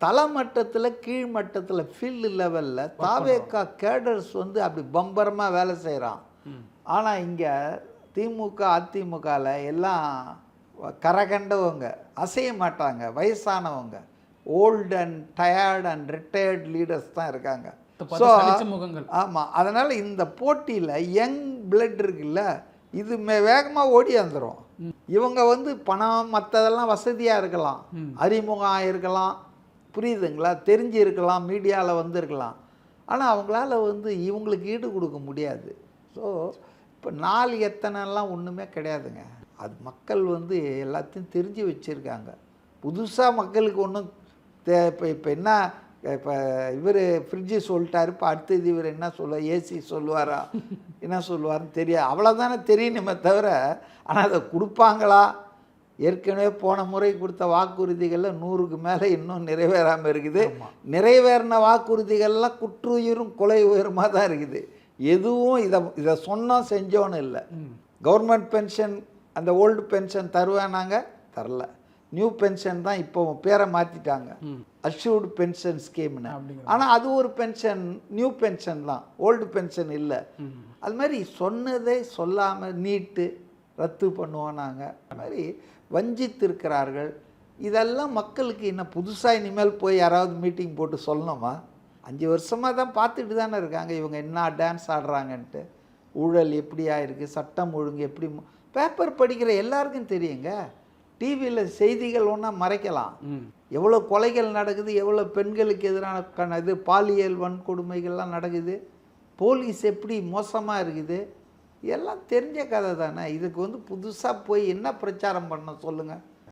தலைமட்டத்தில் கீழ்மட்டத்தில் field லெவலில் தாவேக்கா cadres வந்து அப்படி பம்பரமாக வேலை செய்கிறான். ஆனால் இங்கே திமுக அதிமுகவில் எல்லாம் கரகண்டவங்க, அசைய மாட்டாங்க, வயசானவங்க, old and tired and retired leaders தான் இருக்காங்க. ஸோ ஆமாம், அதனால் இந்த போட்டியில் யங் பிளட் இருக்குல்ல, இது வேகமாக ஓடி வந்துடும். இவங்க வந்து பணம் மற்றதெல்லாம் வசதியாக இருக்கலாம், அறிமுகம் இருக்கலாம், புரியுதுங்களா, தெரிஞ்சு இருக்கலாம், மீடியாவில் வந்துருக்கலாம். ஆனால் அவங்களால வந்து இவங்களுக்கு ஈடு கொடுக்க முடியாது. ஸோ இப்போ நாள் எத்தனைலாம் ஒன்றுமே கிடையாதுங்க. அது மக்கள் வந்து எல்லாத்தையும் தெரிஞ்சு வச்சுருக்காங்க. புதுசாக மக்களுக்கு ஒன்றும் இப்போ என்ன, இப்போ இவர் ஃப்ரிட்ஜு சொல்லிட்டாரு, இப்போ அடுத்தது இவர் என்ன சொல்லுவார், ஏசி சொல்லுவாரா, என்ன சொல்லுவார்னு தெரியாது. அவ்வளோதானே தெரியணுமே தவிர, ஆனால் அதை கொடுப்பாங்களா? ஏற்கனவே போன முறை கொடுத்த வாக்குறுதிகளில் 100க்கு மேலே இன்னும் நிறைவேறாமல் இருக்குது. நிறைவேறின வாக்குறுதிகள்லாம் குற்றுயிரும் கொலை உயரமாக தான் இருக்குது. எதுவும் இதை சொன்னோம் செஞ்சோன்னு இல்லை. கவர்மெண்ட் பென்ஷன், அந்த ஓல்டு பென்ஷன் தருவேனாங்க, தரல. நியூ பென்ஷன் தான் இப்போ பேரை மாற்றிட்டாங்க, அஷ்யூர்டு பென்ஷன் ஸ்கீம்னு. ஆனால் அது ஒரு பென்ஷன், நியூ பென்ஷன் தான், ஓல்டு பென்ஷன் இல்லை. அது மாதிரி சொன்னதை சொல்லாமல் நீட்டு ரத்து பண்ணுவோம் நாங்கள். அது மாதிரி வஞ்சித்திருக்கிறார்கள். இதெல்லாம் மக்களுக்கு இன்னும் புதுசாக இனிமேல் போய் யாராவது மீட்டிங் போட்டு சொல்லணுமா? 5 வருஷமாக தான் பார்த்துட்டு தானே இருக்காங்க இவங்க என்ன டான்ஸ் ஆடுறாங்கன்ட்டு. ஊழல் எப்படி ஆயிருக்கு, சட்டம் ஒழுங்கு எப்படி, பேப்பர் படிக்கிற எல்லாருக்கும் தெரியுங்க. டிவியில் செய்திகள் ஒன்றா மறைக்கலாம். எவ்வளோ கொலைகள் நடக்குது, எவ்வளோ பெண்களுக்கு எதிரான இது பாலியல் வன்கொடுமைகள்லாம் நடக்குது, போலீஸ் எப்படி மோசமாக இருக்குது, எல்லாம் தெரிஞ்ச கதை தானே. இதுக்கு வந்து புதுசாக போய் என்ன பிரச்சாரம் பண்ண சொல்லுங்கள்.